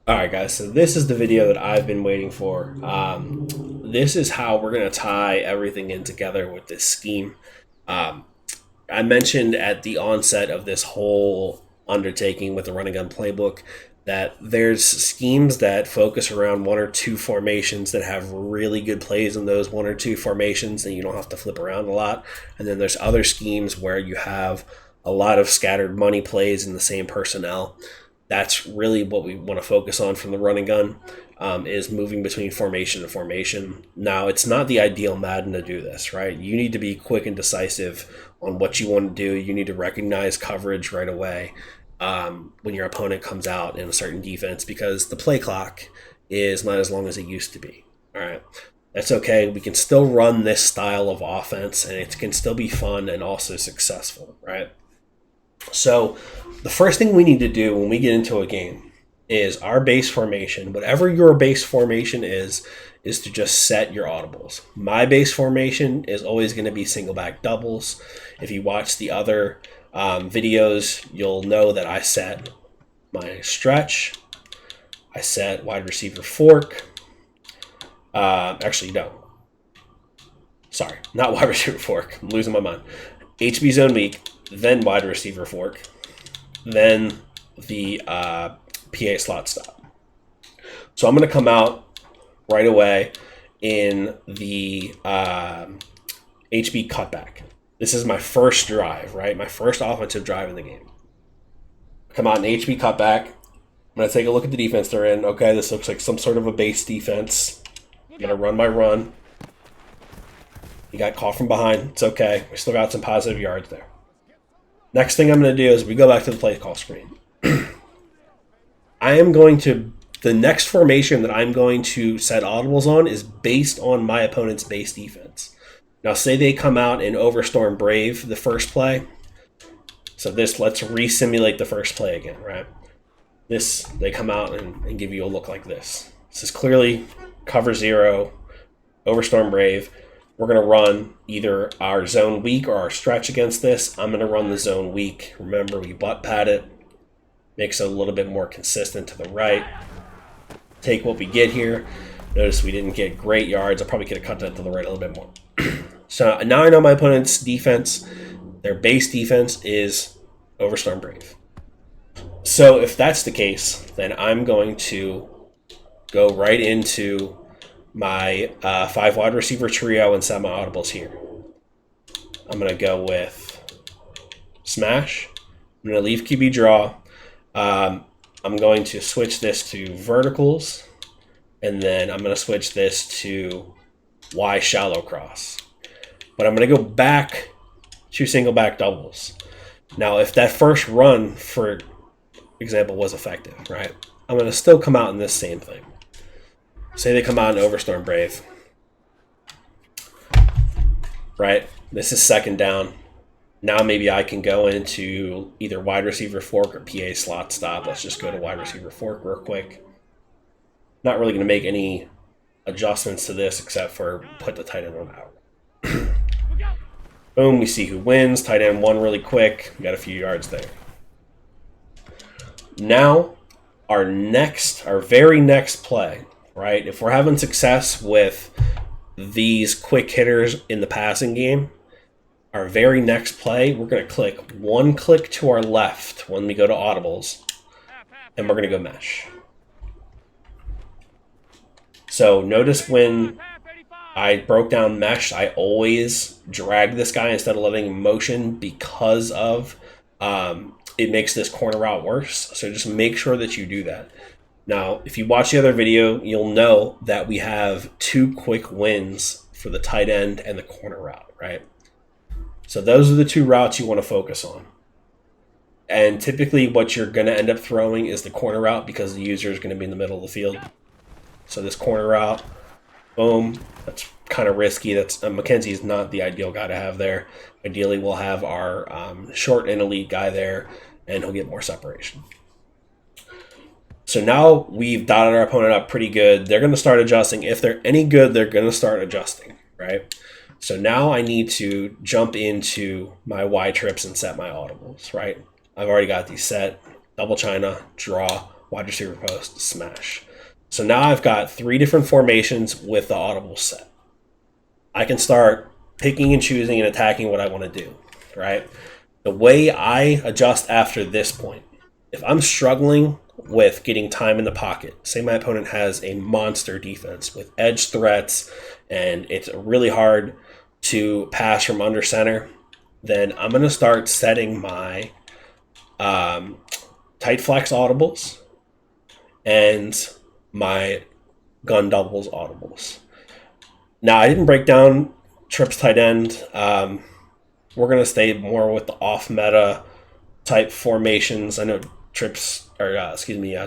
All right, guys, so this is the video that I've been waiting for. This is how we're going to tie everything in together with this scheme. Um, I mentioned at the onset of this whole undertaking with the run and gun playbook that there's schemes that focus around one or two formations that have really good plays in those one or two formations and you don't have to flip around a lot. And then there's other schemes where you have a lot of scattered money plays in the same personnel. That's really what we want to focus on from the run and gun, is moving between formation to formation. Now, it's not the ideal Madden to do this, right? You need to be quick and decisive on what you want to do. You need to recognize coverage right away when your opponent comes out in a certain defense, because the play clock is not as long as it used to be. All right. That's okay. We can still run this style of offense, and it can still be fun and also successful, right? So the first thing we need to do when we get into a game is our base formation. Whatever your base formation is to just set your audibles. My base formation is always going to be single back doubles. If you watch the other videos, you'll know that I set my stretch. I set wide receiver fork. Actually, no. Sorry, not wide receiver fork. I'm losing my mind. HB zone weak, then wide receiver fork, then the PA slot stop. So I'm going to come out right away in the HB cutback. This is my first drive, right? My first offensive drive in the game. Come out in HB cutback. I'm going to take a look at the defense they're in. Okay, this looks like some sort of a base defense. I'm going to run my run. He got caught from behind. It's okay. We still got some positive yards there. Next thing I'm going to do is we go back to the play call screen. The next formation that I'm going to set audibles on is based on my opponent's base defense. Now, say they come out in Overstorm Brave the first play. So let's re-simulate the first play again, right? They come out and give you a look like this. This is clearly cover zero, Overstorm Brave. We're going to run either our zone weak or our stretch against this. I'm going to run the zone weak. Remember, we butt pad it. Makes it a little bit more consistent to the right. Take what we get here. Notice we didn't get great yards. I probably could have cut that to the right a little bit more. So now I know my opponent's defense. Their base defense is Overstorm Brave. So if that's the case, then I'm going to go right into my 5 wide receiver trio and set my audibles here. I'm going to go with smash. I'm going to leave QB draw. I'm going to switch this to verticals, and then I'm going to switch this to Y shallow cross. But I'm going to go back to single back doubles. Now, if that first run, for example, was effective, right, I'm going to still come out in this same thing. Say they come out in Overstorm Brave, right? This is second down. Now maybe I can go into either wide receiver fork or PA slot stop. Let's just go to wide receiver fork real quick. Not really going to make any adjustments to this except for put the tight end on out. Boom, we see who wins. Tight end won really quick. We got a few yards there. Now, our very next play, right? If we're having success with these quick hitters in the passing game, our very next play, we're going to click one click to our left when we go to audibles, and we're going to go mesh. So notice when I broke down mesh, I always drag this guy instead of letting him motion because of it makes this corner route worse. So just make sure that you do that. Now, if you watch the other video, you'll know that we have 2 quick wins for the tight end and the corner route, right? So those are the 2 routes you want to focus on. And typically what you're going to end up throwing is the corner route because the user is going to be in the middle of the field. So this corner route, boom, that's kind of risky. That's Mackenzie's not the ideal guy to have there. Ideally, we'll have our short and elite guy there, and he'll get more separation. So now we've dotted our opponent up pretty good. They're going to start adjusting. If they're any good, they're going to start adjusting, right? So now I need to jump into my Y trips and set my audibles, right? I've already got these set. Double China, draw, wide receiver post, smash. So now I've got 3 different formations with the audible set. I can start picking and choosing and attacking what I want to do, right? The way I adjust after this point, if I'm struggling with getting time in the pocket, say my opponent has a monster defense with edge threats and it's really hard to pass from under center, then I'm going to start setting my tight flex audibles and my gun doubles audibles. Now, I didn't break down trips tight end. We're going to stay more with the off meta type formations. I know trips, or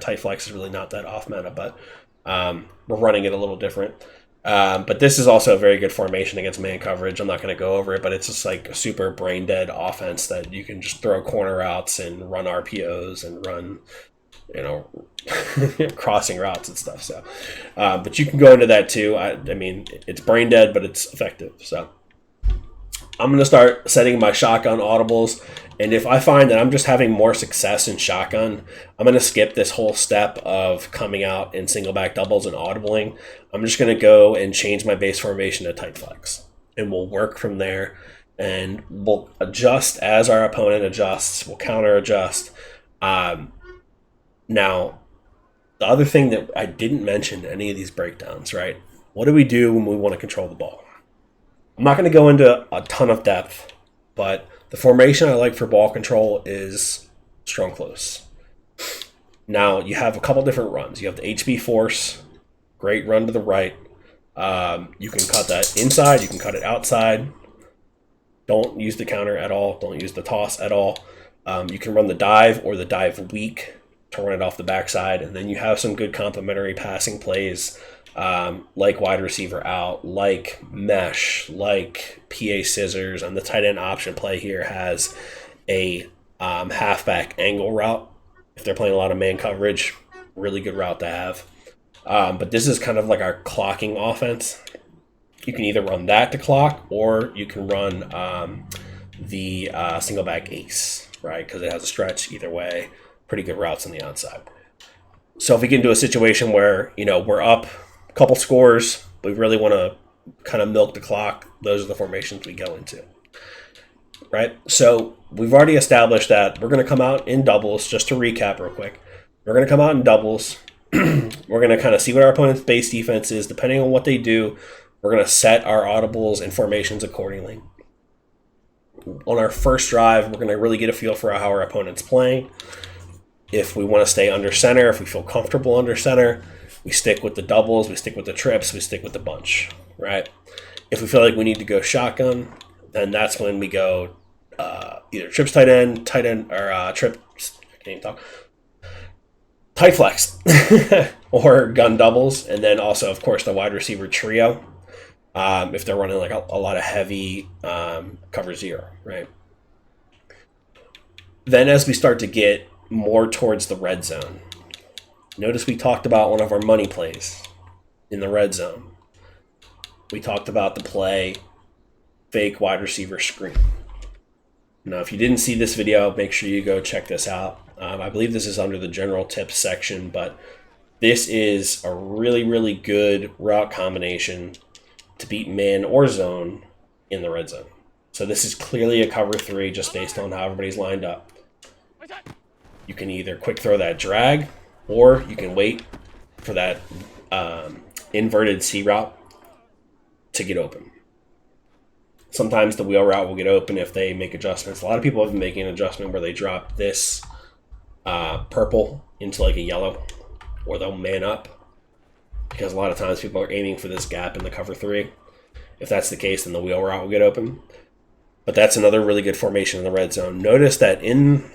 tight flex is really not that off meta, but we're running it a little different. But this is also a very good formation against man coverage. I'm not going to go over it, but it's just like a super brain dead offense that you can just throw corner routes and run RPOs and run, crossing routes and stuff. So, but you can go into that too. I mean, it's brain dead, but it's effective. So I'm going to start setting my shotgun audibles. And if I find that I'm just having more success in shotgun, I'm going to skip this whole step of coming out in single back doubles and audibling. I'm just going to go and change my base formation to tight flex. And we'll work from there. And we'll adjust as our opponent adjusts. We'll counter adjust. Now, the other thing that I didn't mention in any of these breakdowns, right? What do we do when we want to control the ball? I'm not going to go into a ton of depth, but the formation I like for ball control is strong close. Now, you have a couple different runs. You have the HB force, great run to the right. You can cut that inside. You can cut it outside. Don't use the counter at all. Don't use the toss at all. You can run the dive or the dive weak to run it off the backside. And then you have some good complementary passing plays like wide receiver out, like mesh, like PA scissors. And the tight end option play here has a halfback angle route. If they're playing a lot of man coverage, really good route to have. But this is kind of like our clocking offense. You can either run that to clock or you can run the single back ace, right? Because it has a stretch either way. Pretty good routes on the outside. So if we get into a situation where, we're up a couple scores, we really want to kind of milk the clock, those are the formations we go into, right? So we've already established that we're going to come out in doubles. Just to recap real quick, we're going to come out in doubles. We're going to kind of see what our opponent's base defense is. Depending on what they do, we're going to set our audibles and formations accordingly. On our first drive, we're going to really get a feel for how our opponent's playing. If we want to stay under center, if we feel comfortable under center, we stick with the doubles, we stick with the trips, we stick with the bunch, right? If we feel like we need to go shotgun, then that's when we go either trips tight end, or trips, I can't even talk, tight flex, or gun doubles, and then also, of course, the wide receiver trio, if they're running like a lot of heavy cover zero, right? Then as we start to get more towards the red zone, notice we talked about one of our money plays in the red zone. We talked about the play fake wide receiver screen. Now, if you didn't see this video, make sure you go check this out. I believe this is under the general tips section, but this is a really, really good route combination to beat man or zone in the red zone. So this is clearly a cover 3 just based on how everybody's lined up. You can either quick throw that drag, or you can wait for that inverted C route to get open. Sometimes the wheel route will get open if they make adjustments. A lot of people have been making an adjustment where they drop this purple into like a yellow, or they'll man up, because a lot of times people are aiming for this gap in the cover 3. If that's the case, then the wheel route will get open. But that's another really good formation in the red zone. Notice that in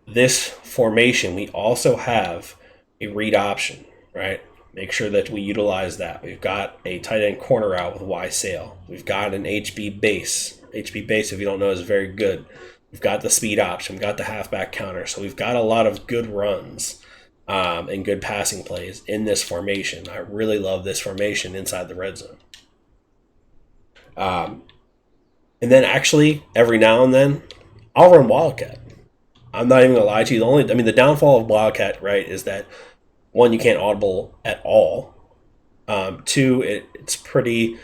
this formation, we also have a read option, right? Make sure that we utilize that. We've got a tight end corner out with Y sail. We've got an HB base. HB base, if you don't know, is very good. We've got the speed option. We've got the halfback counter. So we've got a lot of good runs and good passing plays in this formation. I really love this formation inside the red zone. And then actually, every now and then, I'll run Wildcat. I'm not even gonna lie to you. The downfall of Wildcat, right, is that one, you can't audible at all. Two, it's pretty.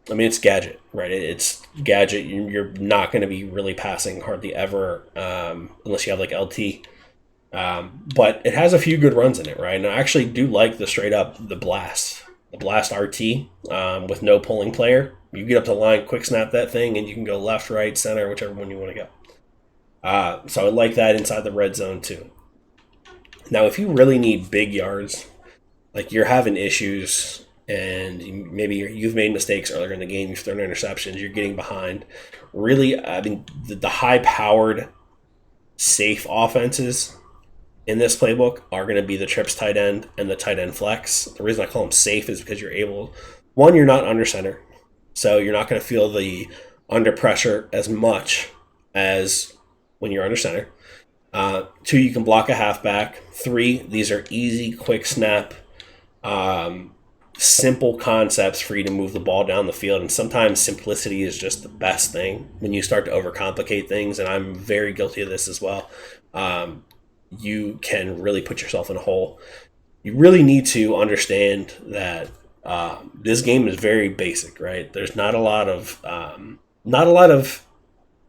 It's gadget, right? It's gadget. You're not going to be really passing hardly ever, unless you have like LT. But it has a few good runs in it, right? And I actually do like the straight up the blast RT, with no pulling player. You get up to the line, quick snap that thing, and you can go left, right, center, whichever one you want to go. So I like that inside the red zone too. Now, if you really need big yards, like you're having issues, and maybe you've made mistakes earlier in the game, you've thrown interceptions, you're getting behind. Really, the high-powered, safe offenses in this playbook are going to be the trips tight end and the tight end flex. The reason I call them safe is because you're not under center, so you're not going to feel the under pressure as much as when you're under center. Two, you can block a halfback. Three, these are easy, quick snap, simple concepts for you to move the ball down the field. And sometimes simplicity is just the best thing when you start to overcomplicate things. And I'm very guilty of this as well. You can really put yourself in a hole. You really need to understand that this game is very basic, right? There's not a lot of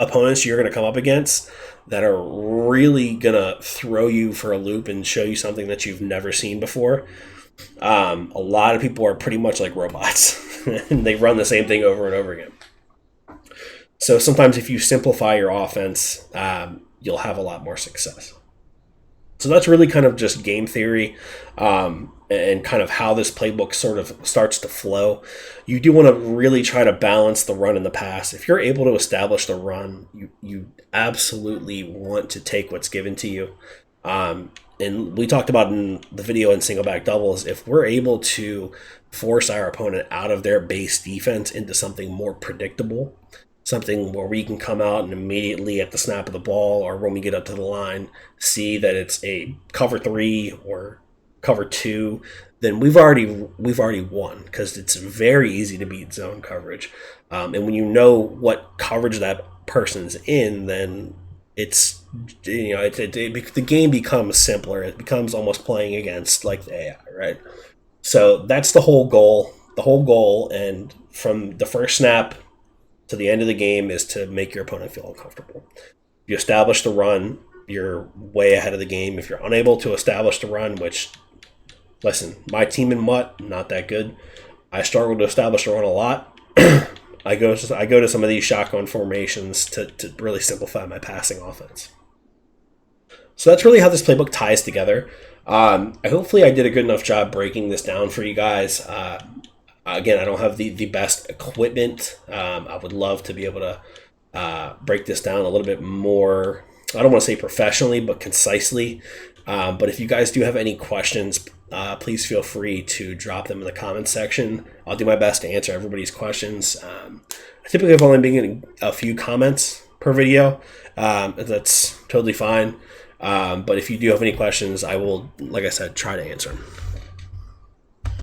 opponents you're going to come up against that are really going to throw you for a loop and show you something that you've never seen before. A lot of people are pretty much like robots, and they run the same thing over and over again. So sometimes if you simplify your offense, you'll have a lot more success. So that's really kind of just game theory, and kind of how this playbook sort of starts to flow. You do want to really try to balance the run and the pass. If you're able to establish the run, you absolutely want to take what's given to you. And we talked about in the video in single back doubles, if we're able to force our opponent out of their base defense into something more predictable, something where we can come out and immediately at the snap of the ball or when we get up to the line, see that it's a cover 3 or cover 2, then we've already won, because it's very easy to beat zone coverage. And when you know what coverage that person's in, then the game becomes simpler. It becomes almost playing against like the AI, right? So that's the whole goal. The whole goal, and from the first snap to the end of the game, is to make your opponent feel uncomfortable. If you establish the run, you're way ahead of the game. If you're unable to establish the run, which, listen, my team in Mutt, not that good. I struggle to establish the run a lot. I go to some of these shotgun formations to really simplify my passing offense. So that's really how this playbook ties together. Hopefully I did a good enough job breaking this down for you guys. Again, I don't have the best equipment. I would love to be able to break this down a little bit more, I don't want to say professionally, but concisely. But if you guys do have any questions, please feel free to drop them in the comments section. I'll do my best to answer everybody's questions. I typically have only been getting a few comments per video. That's totally fine. But if you do have any questions, I will, like I said, try to answer them.